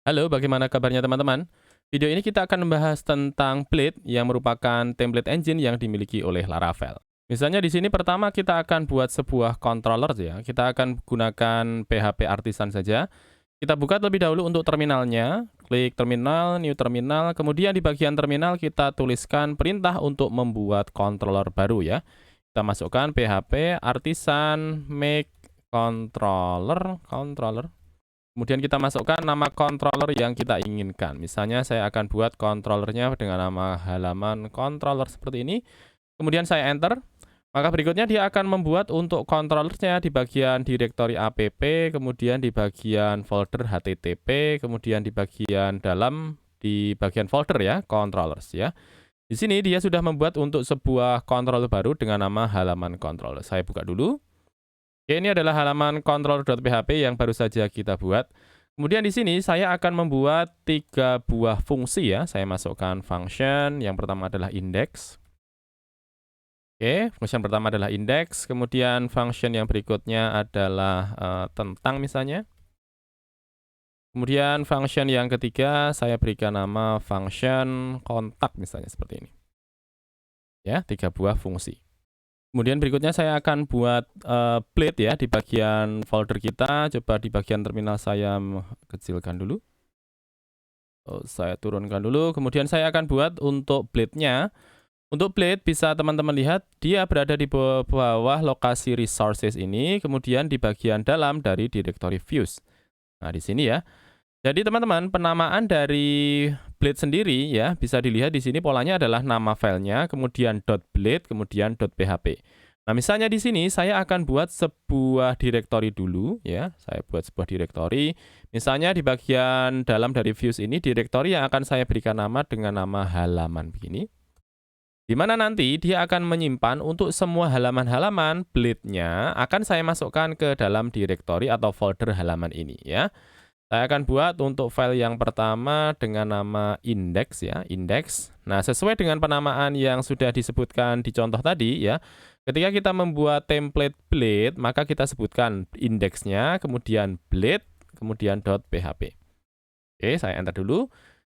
Halo, bagaimana kabarnya teman-teman? Video ini kita akan membahas tentang Blade yang merupakan template engine yang dimiliki oleh Laravel. Misalnya di sini pertama kita akan buat sebuah controller ya. Kita akan gunakan PHP Artisan saja. Kita buka terlebih dahulu untuk terminalnya. Klik terminal, new terminal. Kemudian di bagian terminal kita tuliskan perintah untuk membuat controller baru ya. Kita masukkan PHP Artisan make controller. Kemudian kita masukkan nama controller yang kita inginkan. Misalnya saya akan buat controllernya dengan nama halaman controller seperti ini. Kemudian saya enter. Maka berikutnya dia akan membuat untuk controllernya di bagian direktori app, kemudian di bagian folder http, kemudian di bagian dalam di bagian folder ya, controllers ya. Di sini dia sudah membuat untuk sebuah controller baru dengan nama halaman controller. Saya buka dulu. Oke, ini adalah halaman controller.php yang baru saja kita buat. Kemudian di sini saya akan membuat 3 buah fungsi ya. Saya masukkan function, yang pertama adalah index. Oke, function pertama adalah index, kemudian function yang berikutnya adalah tentang misalnya. Kemudian function yang ketiga saya berikan nama function kontak misalnya seperti ini. Ya, 3 buah fungsi. Kemudian berikutnya saya akan buat Blade ya di bagian folder kita. Coba di bagian terminal saya kecilkan dulu. Saya turunkan dulu. Kemudian saya akan buat untuk Blade-nya. Untuk Blade bisa teman-teman lihat dia berada di bawah lokasi resources ini. Kemudian di bagian dalam dari directory views. Nah di sini ya. Jadi teman-teman, penamaan dari Blade sendiri ya, bisa dilihat di sini polanya adalah nama filenya, kemudian .blade, kemudian .php. Nah, misalnya di sini saya akan buat sebuah directory dulu ya. Saya buat sebuah directory. Misalnya di bagian dalam dari views ini directory yang akan saya berikan nama dengan nama halaman begini. Di mana nanti dia akan menyimpan untuk semua halaman-halaman Blade-nya akan saya masukkan ke dalam directory atau folder halaman ini ya. Saya akan buat untuk file yang pertama dengan nama index ya, index. Nah, sesuai dengan penamaan yang sudah disebutkan di contoh tadi ya. Ketika kita membuat template Blade, maka kita sebutkan indeksnya, kemudian Blade, kemudian .php. Oke, saya enter dulu.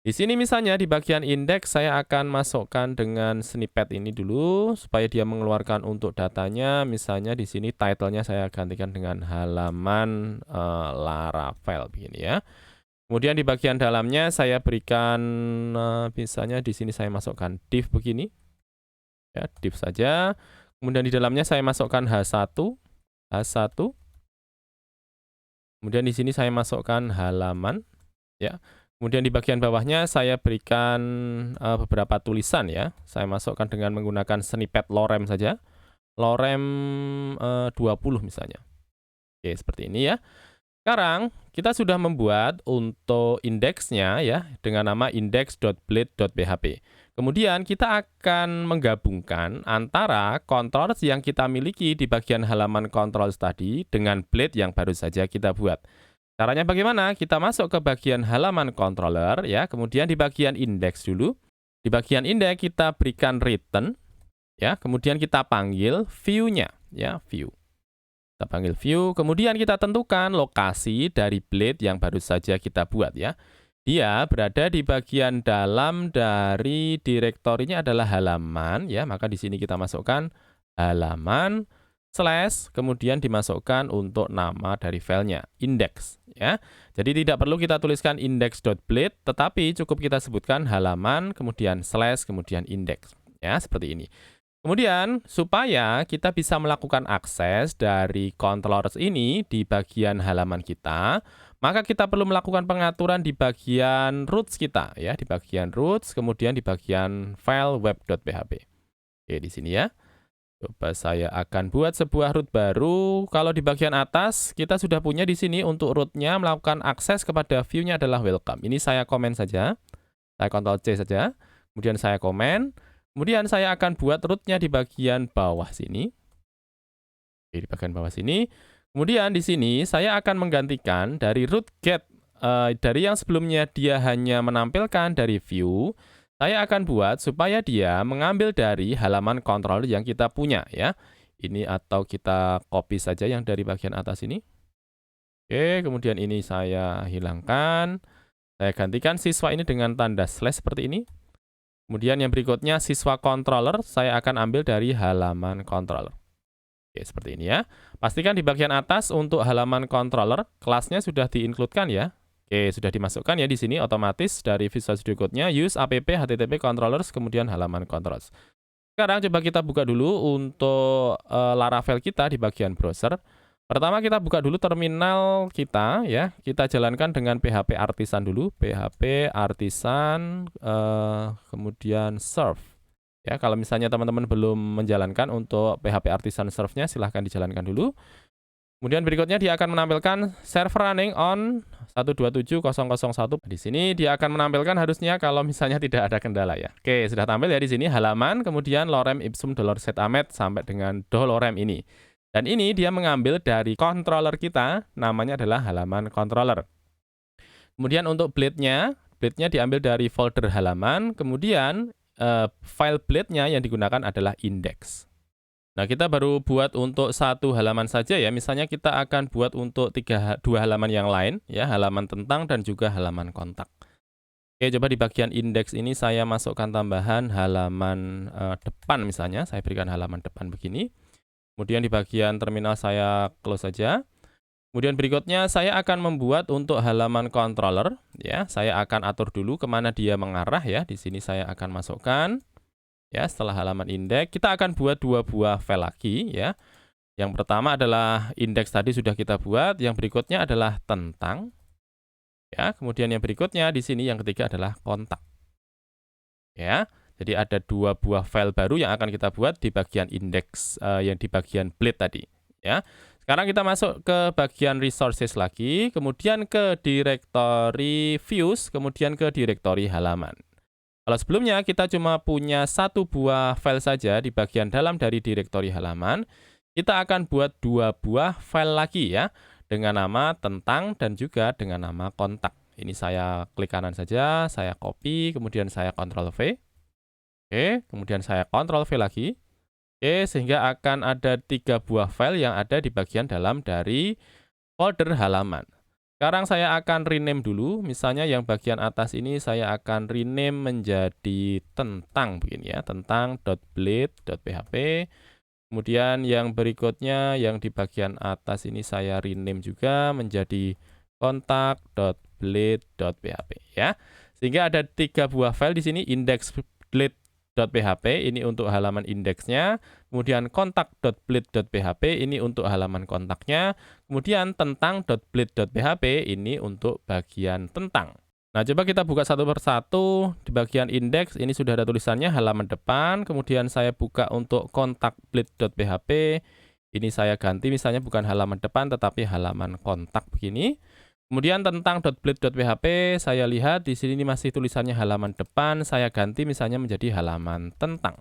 Di sini misalnya di bagian index saya akan masukkan dengan snippet ini dulu supaya dia mengeluarkan untuk datanya. Misalnya di sini title-nya saya gantikan dengan halaman Laravel begini ya. Kemudian di bagian dalamnya saya berikan misalnya di sini saya masukkan div begini. Ya, div saja. Kemudian di dalamnya saya masukkan H1. Kemudian di sini saya masukkan halaman ya. Kemudian di bagian bawahnya saya berikan beberapa tulisan ya. Saya masukkan dengan menggunakan snippet lorem saja. Lorem 20 misalnya. Oke, seperti ini ya. Sekarang kita sudah membuat untuk indeksnya ya dengan nama index.blade.php. Kemudian kita akan menggabungkan antara controls yang kita miliki di bagian halaman controls tadi dengan Blade yang baru saja kita buat. Caranya bagaimana? Kita masuk ke bagian halaman controller ya, kemudian di bagian index dulu. Di bagian index kita berikan return ya, kemudian kita panggil view-nya ya, view. Kita panggil view, kemudian kita tentukan lokasi dari Blade yang baru saja kita buat ya. Dia berada di bagian dalam dari direktorinya adalah halaman ya, maka di sini kita masukkan halaman / kemudian dimasukkan untuk nama dari filenya index ya. Jadi tidak perlu kita tuliskan index.blade, tetapi cukup kita sebutkan halaman kemudian / kemudian index ya, seperti ini. Kemudian supaya kita bisa melakukan akses dari controllers ini di bagian halaman kita, maka kita perlu melakukan pengaturan di bagian roots kita ya, di bagian roots kemudian di bagian file web.php. Oke, di sini ya. Coba saya akan buat sebuah root baru. Kalau di bagian atas kita sudah punya di sini untuk rootnya melakukan akses kepada view-nya adalah welcome. Ini saya komen saja. Saya Ctrl C saja. Kemudian saya komen. Kemudian saya akan buat rootnya di bagian bawah sini. Oke, di bagian bawah sini. Kemudian di sini saya akan menggantikan dari root get dari yang sebelumnya dia hanya menampilkan dari view. Saya akan buat supaya dia mengambil dari halaman controller yang kita punya ya. Ini atau kita copy saja yang dari bagian atas ini. Oke, kemudian ini saya hilangkan. Saya gantikan siswa ini dengan tanda slash seperti ini. Kemudian yang berikutnya siswa controller, saya akan ambil dari halaman controller. Oke, seperti ini ya. Pastikan di bagian atas untuk halaman controller, kelasnya sudah di-include-kan ya. Oke, sudah dimasukkan ya di sini otomatis dari Visual Studio Code-nya use app http controllers kemudian halaman controllers. Sekarang coba kita buka dulu untuk Laravel kita di bagian browser. Pertama kita buka dulu terminal kita ya. Kita jalankan dengan PHP Artisan dulu, PHP Artisan kemudian serve. Ya, kalau misalnya teman-teman belum menjalankan untuk PHP Artisan serve-nya silahkan dijalankan dulu. Kemudian berikutnya dia akan menampilkan server running on 127.0.0.1. Di sini dia akan menampilkan harusnya kalau misalnya tidak ada kendala ya. Oke, sudah tampil ya di sini halaman, kemudian lorem ipsum $set_amet sampai dengan $lorem ini. Dan ini dia mengambil dari controller kita, namanya adalah halaman controller. Kemudian untuk blade-nya diambil dari folder halaman, kemudian file blade-nya yang digunakan adalah index. Nah, kita baru buat untuk satu halaman saja ya. Misalnya kita akan buat untuk dua halaman yang lain ya, halaman tentang dan juga halaman kontak. Oke, coba di bagian indeks ini saya masukkan tambahan halaman depan misalnya. Saya berikan halaman depan begini. Kemudian di bagian terminal saya close saja. Kemudian berikutnya saya akan membuat untuk halaman controller ya. Saya akan atur dulu kemana dia mengarah ya. Di sini saya akan masukkan. Ya, setelah halaman indeks, kita akan buat dua buah file lagi ya. Yang pertama adalah indeks tadi sudah kita buat, yang berikutnya adalah tentang. Ya, kemudian yang berikutnya di sini yang ketiga adalah kontak. Ya, jadi ada dua buah file baru yang akan kita buat di bagian indeks yang di bagian blade tadi. Ya, sekarang kita masuk ke bagian resources lagi, kemudian ke directory views, kemudian ke directory halaman. Kalau sebelumnya kita cuma punya satu buah file saja di bagian dalam dari directory halaman, kita akan buat dua buah file lagi ya, dengan nama tentang dan juga dengan nama kontak. Ini saya klik kanan saja, saya copy, kemudian saya Ctrl V. Oke, kemudian saya Ctrl V lagi. Oke, sehingga akan ada tiga buah file yang ada di bagian dalam dari folder halaman. Sekarang saya akan rename dulu, misalnya yang bagian atas ini saya akan rename menjadi tentang begini ya, tentang.blade.php. Kemudian yang berikutnya yang di bagian atas ini saya rename juga menjadi kontak.blade.php ya. Sehingga ada tiga buah file di sini, index.blade.php ini untuk halaman indeksnya, kemudian kontak.blade.php ini untuk halaman kontaknya, kemudian tentang.blade.php ini untuk bagian tentang. Nah, coba kita buka satu persatu. Di bagian indeks ini sudah ada tulisannya halaman depan, kemudian saya buka untuk kontak.blade.php. Ini saya ganti misalnya bukan halaman depan tetapi halaman kontak begini. Kemudian tentang.blade.php saya lihat di sini masih tulisannya halaman depan, saya ganti misalnya menjadi halaman tentang.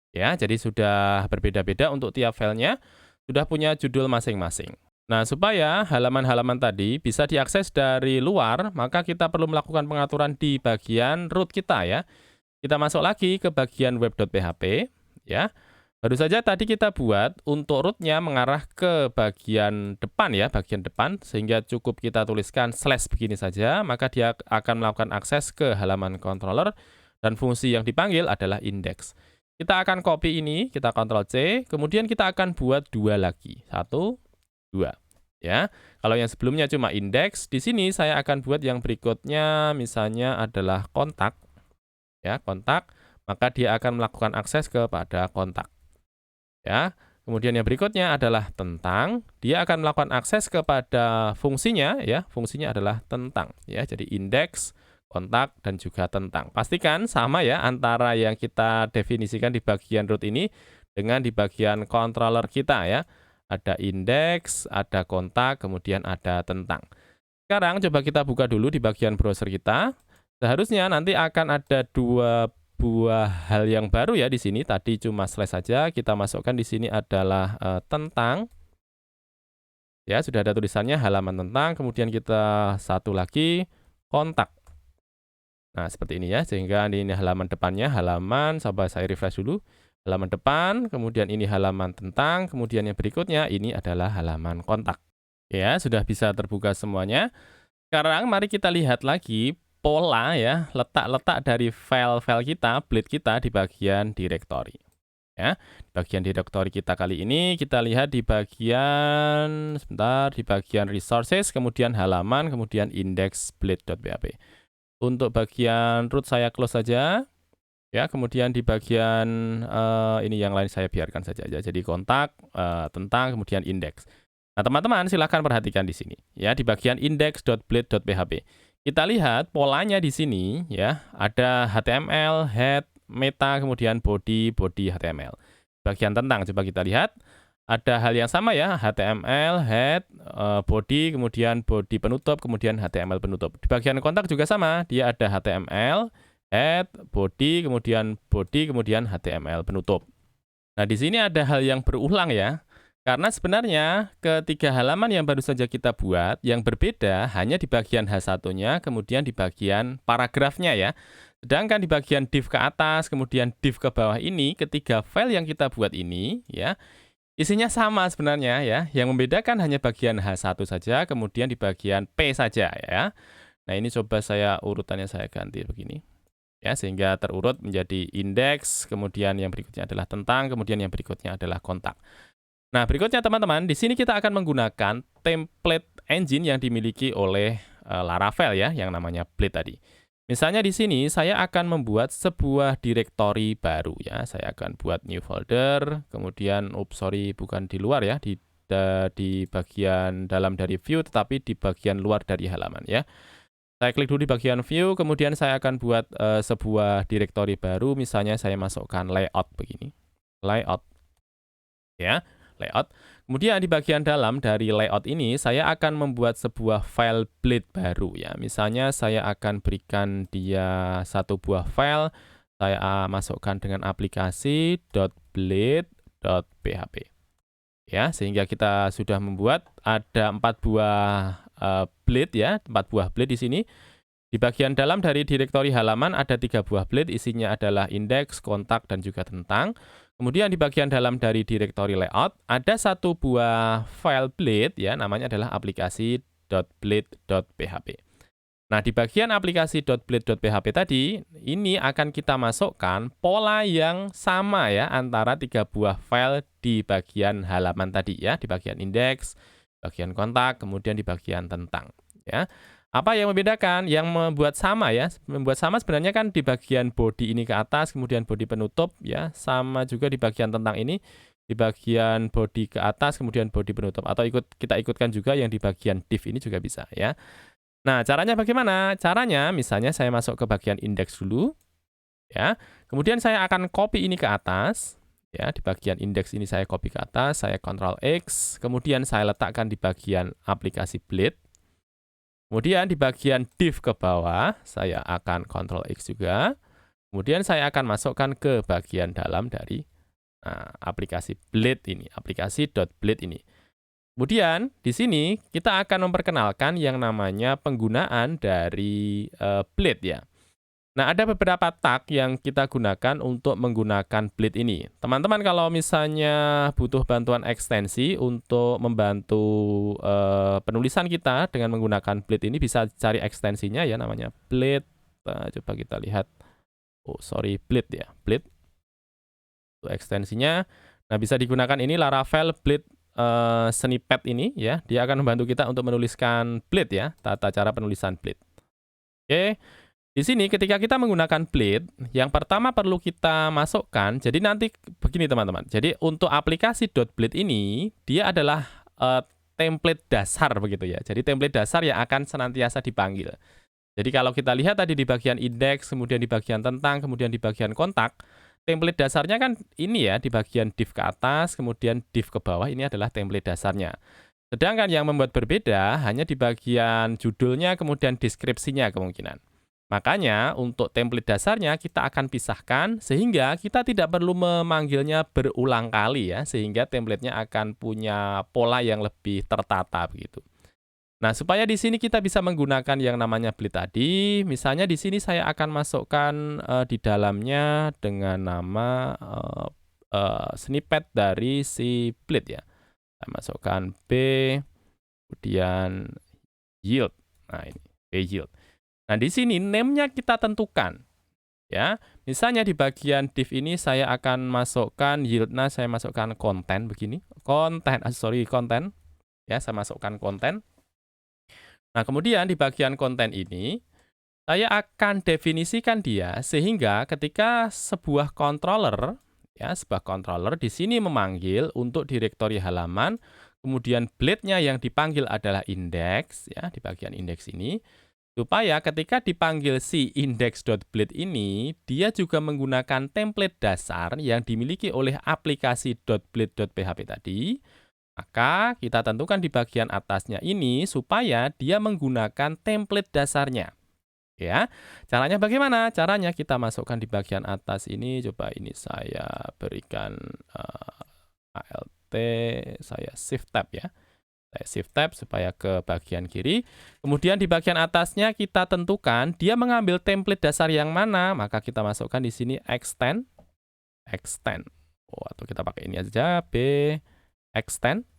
Ya, jadi sudah berbeda-beda untuk tiap filenya, sudah punya judul masing-masing. Nah, supaya halaman-halaman tadi bisa diakses dari luar, maka kita perlu melakukan pengaturan di bagian root kita ya. Kita masuk lagi ke bagian web.php ya. Baru saja tadi kita buat untuk rootnya mengarah ke bagian depan ya, bagian depan, sehingga cukup kita tuliskan slash begini saja, maka dia akan melakukan akses ke halaman controller dan fungsi yang dipanggil adalah index. Kita akan copy ini, kita Ctrl C, kemudian kita akan buat dua lagi, 1, 2. Ya, kalau yang sebelumnya cuma indeks, di sini saya akan buat yang berikutnya, misalnya adalah kontak, ya kontak, maka dia akan melakukan akses kepada kontak. Ya, kemudian yang berikutnya adalah tentang, dia akan melakukan akses kepada fungsinya, ya fungsinya adalah tentang, ya jadi indeks, kontak dan juga tentang. Pastikan sama ya antara yang kita definisikan di bagian root ini dengan di bagian controller kita ya. Ada indeks, ada kontak, kemudian ada tentang. Sekarang coba kita buka dulu di bagian browser kita. Seharusnya nanti akan ada dua buah hal yang baru ya di sini. Tadi cuma slash saja, kita masukkan di sini adalah tentang. Ya, sudah ada tulisannya halaman tentang, kemudian kita satu lagi kontak. Nah, seperti ini ya, sehingga ini halaman depannya, halaman, coba saya refresh dulu. Halaman depan, kemudian ini halaman tentang, kemudian yang berikutnya ini adalah halaman kontak. Ya, sudah bisa terbuka semuanya. Sekarang mari kita lihat lagi pola ya, letak-letak dari file-file kita, blade kita di bagian directory. Ya, di bagian directory kita kali ini kita lihat di bagian sebentar, di bagian resources, kemudian halaman, kemudian index blade.php. Untuk bagian root saya close saja. Ya, kemudian di bagian ini yang lain saya biarkan saja ya. Jadi kontak, tentang, kemudian index. Nah, teman-teman silahkan perhatikan di sini ya, di bagian index.blade.php. Kita lihat polanya di sini ya, ada HTML, head, meta, kemudian body HTML. Bagian tentang coba kita lihat, ada hal yang sama ya, HTML, head, body, kemudian body penutup, kemudian HTML penutup. Di bagian kontak juga sama, dia ada HTML, head, body, kemudian HTML penutup. Nah, di sini ada hal yang berulang ya. Karena sebenarnya ketiga halaman yang baru saja kita buat, yang berbeda hanya di bagian H1-nya, kemudian di bagian paragrafnya ya. Sedangkan di bagian div ke atas, kemudian div ke bawah ini, ketiga file yang kita buat ini ya, isinya sama sebenarnya ya. Yang membedakan hanya bagian H1 saja, kemudian di bagian P saja ya. Nah, ini coba saya urutannya saya ganti begini. Ya, sehingga terurut menjadi indeks, kemudian yang berikutnya adalah tentang, kemudian yang berikutnya adalah kontak. Nah, berikutnya teman-teman, di sini kita akan menggunakan template engine yang dimiliki oleh Laravel ya, yang namanya Blade tadi. Misalnya di sini saya akan membuat sebuah directory baru ya. Saya akan buat new folder, kemudian bukan di luar ya, di bagian dalam dari view tetapi di bagian luar dari halaman ya. Saya klik dulu di bagian view, kemudian saya akan buat sebuah directory baru, misalnya saya masukkan layout begini. Layout ya. Layout. Kemudian di bagian dalam dari layout ini saya akan membuat sebuah file blade baru ya. Misalnya saya akan berikan dia satu buah file, saya masukkan dengan aplikasi .blade.php. Ya, sehingga kita sudah membuat ada 4 buah blade ya, 4 buah blade di sini. Di bagian dalam dari directory halaman ada 3 buah blade, isinya adalah index, kontak, dan juga tentang. Kemudian di bagian dalam dari directory layout ada satu buah file blade ya, namanya adalah aplikasi.blade.php. Nah, di bagian aplikasi.blade.php tadi, ini akan kita masukkan pola yang sama ya antara 3 buah file di bagian halaman tadi ya, di bagian index, bagian kontak, kemudian di bagian tentang ya. Apa yang membedakan? Yang membuat sama ya, membuat sama sebenarnya kan di bagian body ini ke atas, kemudian body penutup ya, sama juga di bagian tentang ini, di bagian body ke atas, kemudian body penutup, atau kita ikutkan juga yang di bagian div ini juga bisa ya. Nah, caranya bagaimana? Caranya misalnya saya masuk ke bagian index dulu ya, kemudian saya akan copy ini ke atas ya, di bagian index ini saya copy ke atas, saya Ctrl X, kemudian saya letakkan di bagian aplikasi Blade. Kemudian di bagian div ke bawah, saya akan Ctrl X juga. Kemudian saya akan masukkan ke bagian dalam dari aplikasi Blade ini, aplikasi.blade ini. Kemudian di sini kita akan memperkenalkan yang namanya penggunaan dari Blade ya. Nah, ada beberapa tag yang kita gunakan untuk menggunakan Blade ini. Teman-teman kalau misalnya butuh bantuan ekstensi untuk membantu penulisan kita dengan menggunakan Blade ini, bisa cari ekstensinya ya, namanya Blade. Coba kita lihat. Blade ya, Blade. Itu ekstensinya. Nah, bisa digunakan ini Laravel Blade snippet ini ya. Dia akan membantu kita untuk menuliskan Blade ya, tata cara penulisan Blade. Oke. Di sini ketika kita menggunakan Blade, yang pertama perlu kita masukkan, jadi nanti begini teman-teman. Jadi untuk aplikasi .blade ini, dia adalah template dasar begitu ya. Jadi template dasar yang akan senantiasa dipanggil. Jadi kalau kita lihat tadi di bagian index, kemudian di bagian tentang, kemudian di bagian kontak, template dasarnya kan ini ya, di bagian div ke atas, kemudian div ke bawah, ini adalah template dasarnya. Sedangkan yang membuat berbeda hanya di bagian judulnya, kemudian deskripsinya kemungkinan. Makanya untuk template dasarnya kita akan pisahkan sehingga kita tidak perlu memanggilnya berulang kali ya, sehingga templatenya akan punya pola yang lebih tertata begitu. Nah, supaya di sini kita bisa menggunakan yang namanya Blade tadi, misalnya di sini saya akan masukkan di dalamnya dengan nama snippet dari si Blade ya. Saya masukkan B, kemudian yield. Nah, ini B yield. Nah, di sini name-nya kita tentukan. Ya, misalnya di bagian div ini saya akan masukkan yield-nya, saya masukkan konten begini. Konten. Ya, saya masukkan konten. Nah, kemudian di bagian konten ini saya akan definisikan dia sehingga ketika sebuah controller, ya, sebuah controller di sini memanggil untuk direktori halaman, kemudian blade-nya yang dipanggil adalah index, ya, di bagian index ini, supaya ketika dipanggil si index.blade ini, dia juga menggunakan template dasar yang dimiliki oleh aplikasi .blade.php tadi, maka kita tentukan di bagian atasnya ini supaya dia menggunakan template dasarnya. Ya, caranya bagaimana? Caranya kita masukkan di bagian atas ini, coba ini saya berikan alt, saya shift tab ya. Saya shift tab supaya ke bagian kiri. Kemudian di bagian atasnya kita tentukan dia mengambil template dasar yang mana, maka kita masukkan di sini extend. Oh, atau kita pakai ini aja, extend.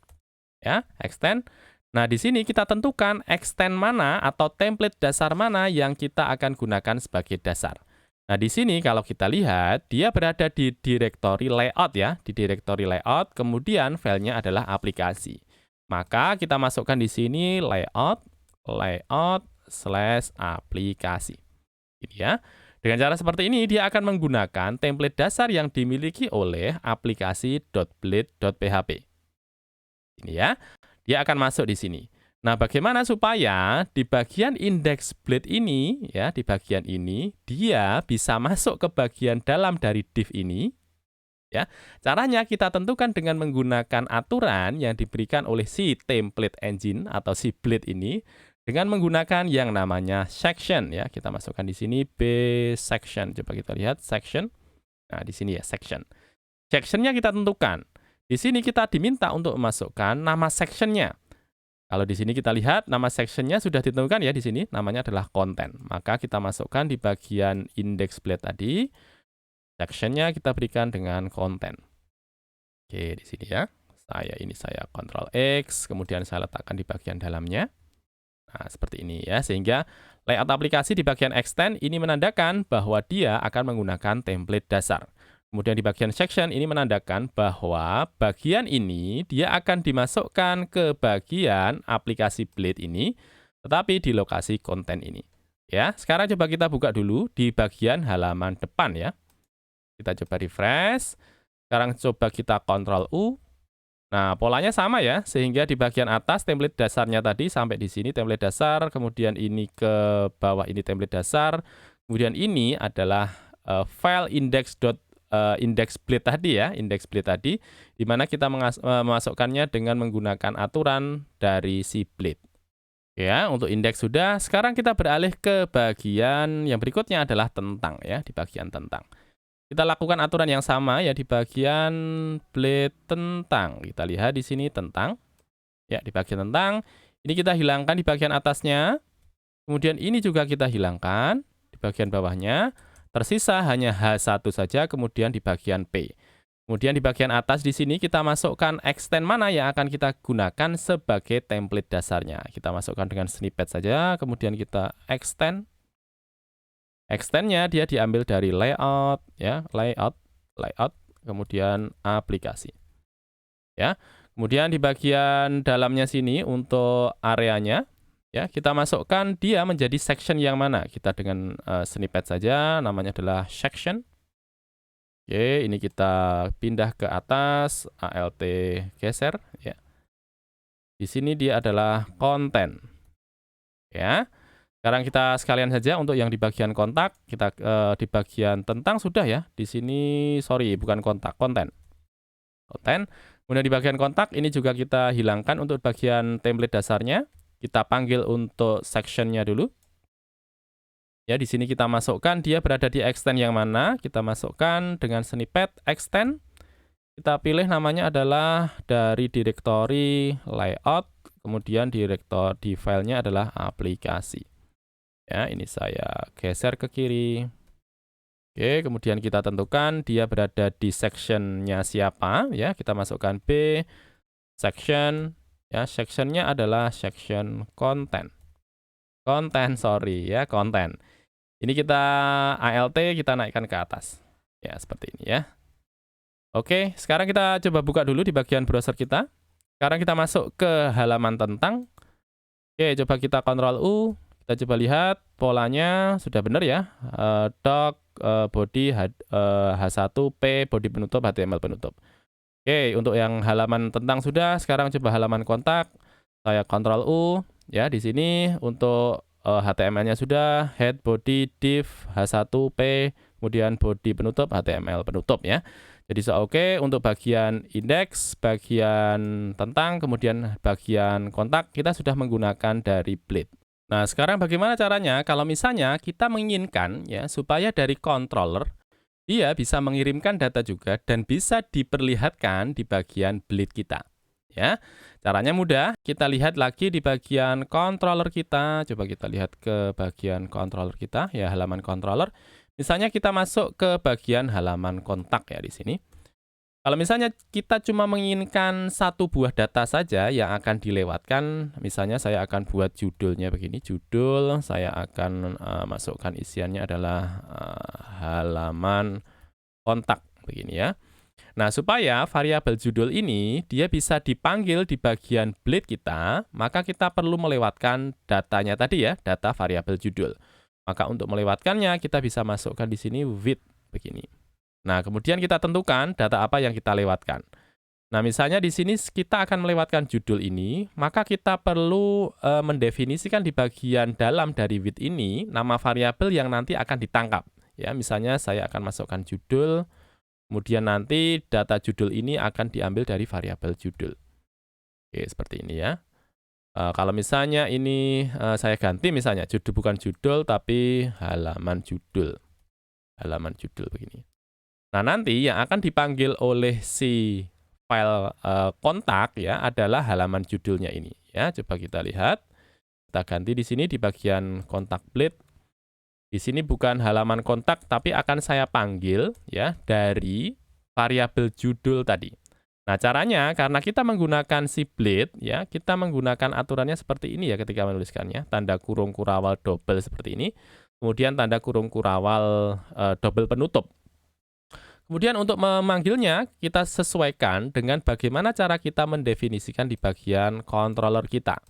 Ya, extend. Nah, di sini kita tentukan extend mana atau template dasar mana yang kita akan gunakan sebagai dasar. Nah, di sini kalau kita lihat, dia berada di direktori layout ya, di direktori layout, kemudian filenya adalah aplikasi. Maka kita masukkan di sini layout/aplikasi. Ini ya. Dengan cara seperti ini, dia akan menggunakan template dasar yang dimiliki oleh aplikasi.blade.php. Ini ya. Dia akan masuk di sini. Nah, bagaimana supaya di bagian index blade ini, ya, di bagian ini, dia bisa masuk ke bagian dalam dari div ini, ya. Caranya kita tentukan dengan menggunakan aturan yang diberikan oleh si template engine atau si blade ini, dengan menggunakan yang namanya section, ya. Kita masukkan di sini b section. Coba kita lihat section. Nah, di sini ya section. Sectionnya kita tentukan. Di sini kita diminta untuk memasukkan nama sectionnya. Kalau di sini kita lihat nama sectionnya sudah ditentukan ya di sini, namanya adalah konten. Maka kita masukkan di bagian index blade tadi, sectionnya kita berikan dengan konten. Oke, di sini ya. Saya Ctrl X, kemudian saya letakkan di bagian dalamnya. Nah, seperti ini ya, sehingga layout aplikasi di bagian extend ini menandakan bahwa dia akan menggunakan template dasar. Kemudian di bagian section ini menandakan bahwa bagian ini dia akan dimasukkan ke bagian aplikasi blade ini, tetapi di lokasi konten ini. Ya, sekarang coba kita buka dulu di bagian halaman depan ya. Kita coba refresh. Sekarang coba kita Ctrl U. Nah, polanya sama ya, sehingga di bagian atas template dasarnya tadi sampai di sini template dasar, kemudian ini ke bawah ini template dasar, kemudian ini adalah file index blade tadi ya, index blade tadi, di mana kita memasukkannya dengan menggunakan aturan dari si blade. Ya, untuk indeks sudah. Sekarang kita beralih ke bagian yang berikutnya adalah tentang ya, di bagian tentang. Kita lakukan aturan yang sama ya di bagian blade tentang. Kita lihat di sini tentang. Ya, di bagian tentang. Ini kita hilangkan di bagian atasnya. Kemudian ini juga kita hilangkan di bagian bawahnya. Tersisa hanya H1 saja, kemudian di bagian P. Kemudian di bagian atas di sini kita masukkan extend mana yang akan kita gunakan sebagai template dasarnya. Kita masukkan dengan snippet saja, kemudian kita extend. Extendnya dia diambil dari layout, ya, layout, kemudian aplikasi. Ya, kemudian di bagian dalamnya sini untuk areanya, ya, kita masukkan dia menjadi section yang mana. Kita dengan snippet saja, namanya adalah section. Oke, ini kita pindah ke atas, alt geser, ya. Di sini dia adalah konten. Ya. Sekarang kita sekalian saja untuk yang di bagian kontak, kita di bagian tentang sudah ya. Di sini sorry, bukan kontak, konten. Konten. Kemudian di bagian kontak ini juga kita hilangkan untuk bagian template dasarnya. Kita panggil untuk sectionnya dulu. Ya, di sini kita masukkan dia berada di extend yang mana. Kita masukkan dengan snippet extend. Kita pilih namanya adalah dari direktori layout, kemudian direktori di filenya adalah aplikasi. Ya, ini saya geser ke kiri. Oke, kemudian kita tentukan dia berada di sectionnya siapa. Ya, kita masukkan B, section. Ya, sectionnya adalah section konten. konten, sorry ya, konten. Ini kita ALT kita naikkan ke atas. Ya, seperti ini ya. Oke, sekarang kita coba buka dulu di bagian browser kita. Sekarang kita masuk ke halaman tentang. Oke, coba kita Ctrl U. Kita coba lihat polanya sudah benar ya. Doc, body, H1, P, body penutup, HTML penutup. Oke, untuk yang halaman tentang sudah, sekarang coba halaman kontak. Saya Ctrl U. Ya, di sini untuk HTML-nya sudah, head, body, div, H1, P, kemudian body penutup, HTML penutup ya. Jadi oke, untuk bagian indeks, bagian tentang, kemudian bagian kontak, kita sudah menggunakan dari Bleed. Nah, sekarang bagaimana caranya? Kalau misalnya kita menginginkan ya supaya dari controller dia bisa mengirimkan data juga dan bisa diperlihatkan di bagian Bleed kita. Ya, caranya mudah. Kita lihat lagi di bagian controller kita. Coba kita lihat ke bagian controller kita, ya halaman controller. Misalnya kita masuk ke bagian halaman kontak ya di sini. Kalau misalnya kita cuma menginginkan satu buah data saja yang akan dilewatkan, misalnya saya akan buat judulnya begini, judul, saya akan masukkan isiannya adalah halaman kontak begini ya. Nah, supaya variabel judul ini dia bisa dipanggil di bagian Bleed kita, maka kita perlu melewatkan datanya tadi ya, data variabel judul. Maka untuk melewatkannya kita bisa masukkan di sini with begini. Nah, kemudian kita tentukan data apa yang kita lewatkan. Nah, misalnya di sini kita akan melewatkan judul ini, maka kita perlu mendefinisikan di bagian dalam dari with ini nama variabel yang nanti akan ditangkap. Ya, misalnya saya akan masukkan judul, kemudian nanti data judul ini akan diambil dari variabel judul. Oke, seperti ini ya. Kalau misalnya ini saya ganti misalnya judul bukan judul tapi halaman judul. Halaman judul begini. Nah, nanti yang akan dipanggil oleh si file kontak ya adalah halaman judulnya ini ya. Coba kita lihat. Kita ganti di sini di bagian kontak Bleed. Di sini bukan halaman kontak tapi akan saya panggil ya dari variabel judul tadi. Nah, caranya karena kita menggunakan si Bleed ya, kita menggunakan aturannya seperti ini ya ketika menuliskannya, tanda kurung kurawal double seperti ini. Kemudian tanda kurung kurawal double penutup. Kemudian untuk memanggilnya, kita sesuaikan dengan bagaimana cara kita mendefinisikan di bagian controller kita.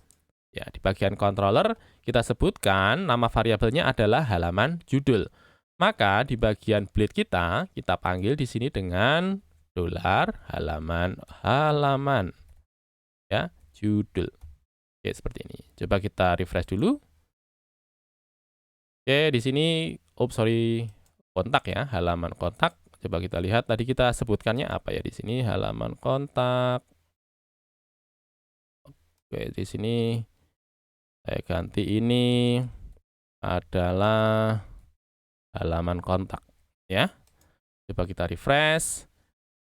Ya, di bagian controller kita sebutkan nama variabelnya adalah halaman judul. Maka di bagian Bleed kita panggil di sini dengan $halaman ya, judul. Oke, seperti ini. Coba kita refresh dulu. Oke, di sini kontak ya, halaman kontak. Coba kita lihat tadi kita sebutkannya apa ya di sini halaman kontak. Oke, di sini saya ganti ini adalah halaman kontak ya. Coba kita refresh.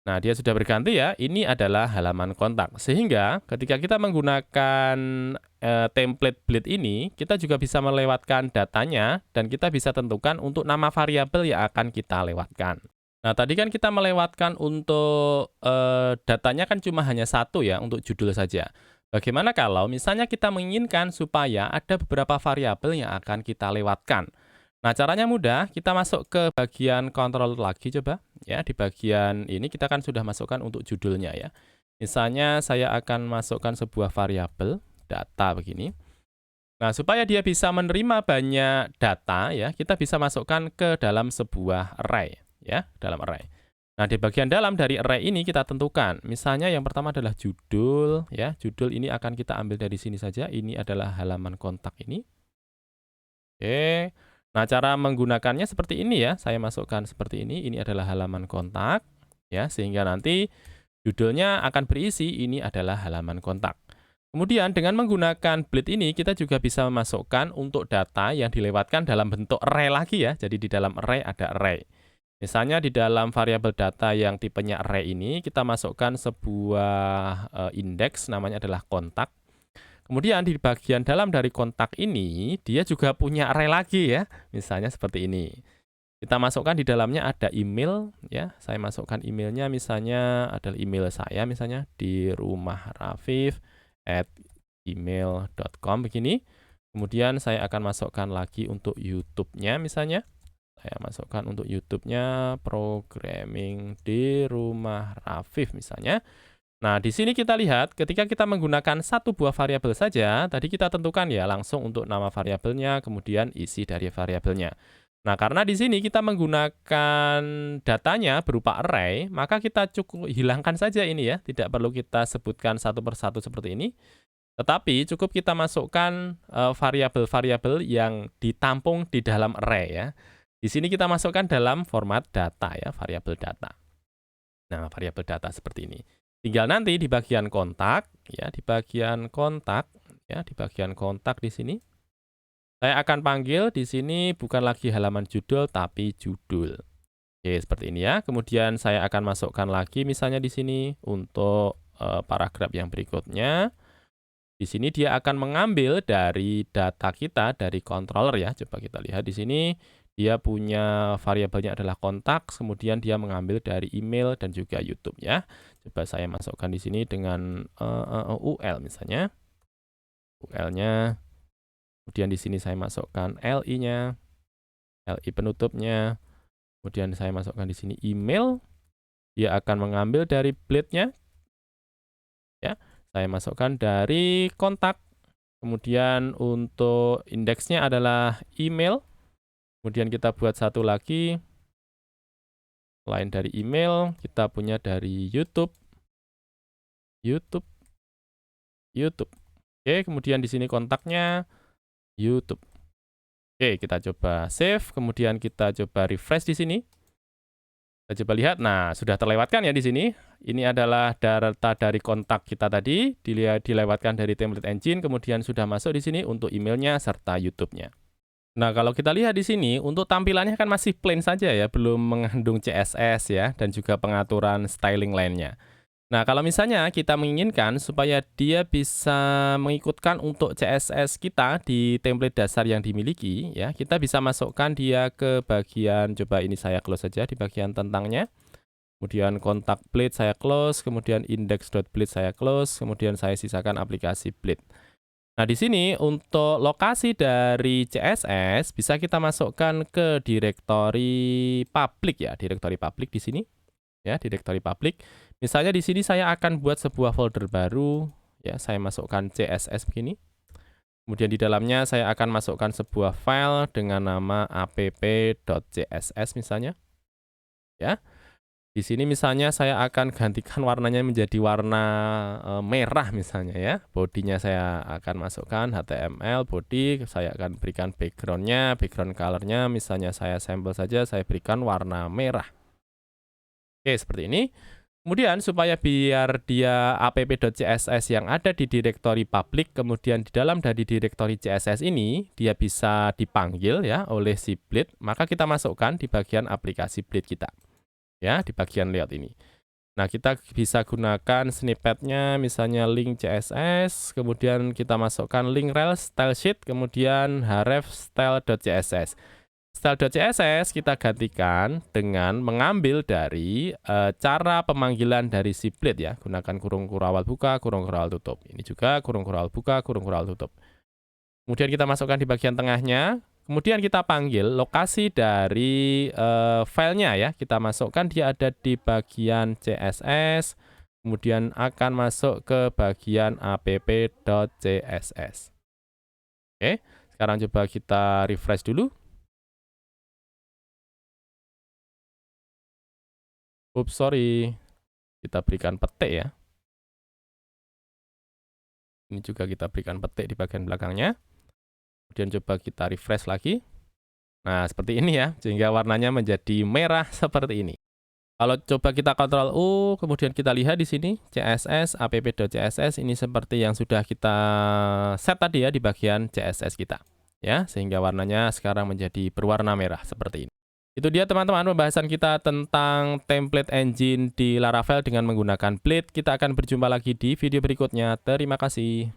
Nah, dia sudah berganti ya. Ini adalah halaman kontak. Sehingga ketika kita menggunakan template Bleed ini, kita juga bisa melewatkan datanya dan kita bisa tentukan untuk nama variabel yang akan kita lewatkan. Nah, tadi kan kita melewatkan untuk datanya kan cuma hanya satu ya, untuk judul saja. Bagaimana kalau misalnya kita menginginkan supaya ada beberapa variabel yang akan kita lewatkan? Nah, caranya mudah, kita masuk ke bagian control lagi coba. Ya, di bagian ini kita kan sudah masukkan untuk judulnya ya. Misalnya saya akan masukkan sebuah variabel data begini. Nah, supaya dia bisa menerima banyak data ya, kita bisa masukkan ke dalam sebuah array ya, dalam array. Nah, di bagian dalam dari array ini kita tentukan. Misalnya yang pertama adalah judul ya. Judul ini akan kita ambil dari sini saja. Ini adalah halaman kontak ini. Oke. Nah, cara menggunakannya seperti ini ya. Saya masukkan seperti ini. Ini adalah halaman kontak ya, sehingga nanti judulnya akan berisi ini adalah halaman kontak. Kemudian dengan menggunakan Bleed ini kita juga bisa memasukkan untuk data yang dilewatkan dalam bentuk array lagi ya. Jadi di dalam array ada array. Misalnya di dalam variabel data yang tipenya array ini kita masukkan sebuah indeks namanya adalah kontak. Kemudian di bagian dalam dari kontak ini, dia juga punya array lagi ya. Misalnya seperti ini. Kita masukkan di dalamnya ada email ya. Saya masukkan emailnya misalnya adalah email saya misalnya di rumahrafif@gmail.com begini. Kemudian saya akan masukkan lagi untuk YouTube-nya misalnya. Saya masukkan untuk YouTube-nya programming di rumah Rafif misalnya. Nah, di sini kita lihat ketika kita menggunakan satu buah variabel saja, tadi kita tentukan ya langsung untuk nama variabelnya, kemudian isi dari variabelnya. Nah, karena di sini kita menggunakan datanya berupa array, maka kita cukup hilangkan saja ini ya, tidak perlu kita sebutkan satu persatu seperti ini. Tetapi cukup kita masukkan variabel-variabel yang ditampung di dalam array ya. Di sini kita masukkan dalam format data ya, variabel data. Nah, variabel data seperti ini. Tinggal nanti di bagian kontak ya, di bagian kontak ya, di bagian kontak di sini saya akan panggil di sini bukan lagi halaman judul tapi judul. Oke, seperti ini ya. Kemudian saya akan masukkan lagi misalnya di sini untuk paragraf yang berikutnya. Di sini dia akan mengambil dari data kita dari controller ya. Coba kita lihat di sini dia punya variabelnya adalah kontak, kemudian dia mengambil dari email dan juga YouTube ya. Coba saya masukkan di sini dengan UL misalnya. UL-nya. Kemudian di sini saya masukkan LI-nya, LI penutupnya. Kemudian saya masukkan di sini email. Dia akan mengambil dari blade-nya. Ya, saya masukkan dari kontak. Kemudian untuk indeksnya adalah email. Kemudian kita buat satu lagi. Selain dari email, kita punya dari YouTube. YouTube. Oke, kemudian di sini kontaknya YouTube. Oke, kita coba save, kemudian kita coba refresh di sini. Kita coba lihat, nah sudah terlewatkan ya di sini. Ini adalah data dari kontak kita tadi, dilewatkan dari template engine, kemudian sudah masuk di sini untuk emailnya serta YouTube-nya. Nah, kalau kita lihat di sini, untuk tampilannya kan masih plain saja ya, belum mengandung CSS ya, dan juga pengaturan styling lainnya. Nah, kalau misalnya kita menginginkan supaya dia bisa mengikutkan untuk CSS kita di template dasar yang dimiliki, ya, kita bisa masukkan dia ke bagian, coba ini saya close saja di bagian tentangnya. Kemudian kontak blade saya close, kemudian index.blade saya close, kemudian saya sisakan aplikasi blade. Nah, di sini untuk lokasi dari CSS bisa kita masukkan ke direktori public ya, direktori public di sini. Ya, direktori public. Misalnya di sini saya akan buat sebuah folder baru, ya, saya masukkan CSS begini. Kemudian di dalamnya saya akan masukkan sebuah file dengan nama app.css misalnya. Ya. Di sini misalnya saya akan gantikan warnanya menjadi warna merah misalnya ya. Bodinya saya akan masukkan HTML body, saya akan berikan backgroundnya, background colornya misalnya saya sampel saja, saya berikan warna merah. Oke, seperti ini. Kemudian supaya biar dia app.css yang ada di direktori public, kemudian di dalam dari direktori CSS ini, dia bisa dipanggil ya oleh si blade, maka kita masukkan di bagian aplikasi blade kita. Ya, di bagian layout ini. Nah, kita bisa gunakan snippet-nya, misalnya link CSS, kemudian kita masukkan link rel style sheet, kemudian href style.css. Style.css kita gantikan dengan mengambil dari cara pemanggilan dari si blade ya, gunakan kurung awal buka, kurung awal tutup. Ini juga kurung awal buka, kurung awal tutup. Kemudian kita masukkan di bagian tengahnya. Kemudian kita panggil lokasi dari filenya ya. Kita masukkan dia ada di bagian CSS. Kemudian akan masuk ke bagian app.css. Oke, sekarang coba kita refresh dulu. Oops, sorry. Kita berikan petik ya. Ini juga kita berikan petik di bagian belakangnya. Kemudian coba kita refresh lagi. Nah, seperti ini ya, sehingga warnanya menjadi merah seperti ini. Kalau coba kita Ctrl U, kemudian kita lihat di sini CSS app.css ini seperti yang sudah kita set tadi ya di bagian CSS kita. Ya, sehingga warnanya sekarang menjadi berwarna merah seperti ini. Itu dia teman-teman pembahasan kita tentang template engine di Laravel dengan menggunakan Blade. Kita akan berjumpa lagi di video berikutnya. Terima kasih.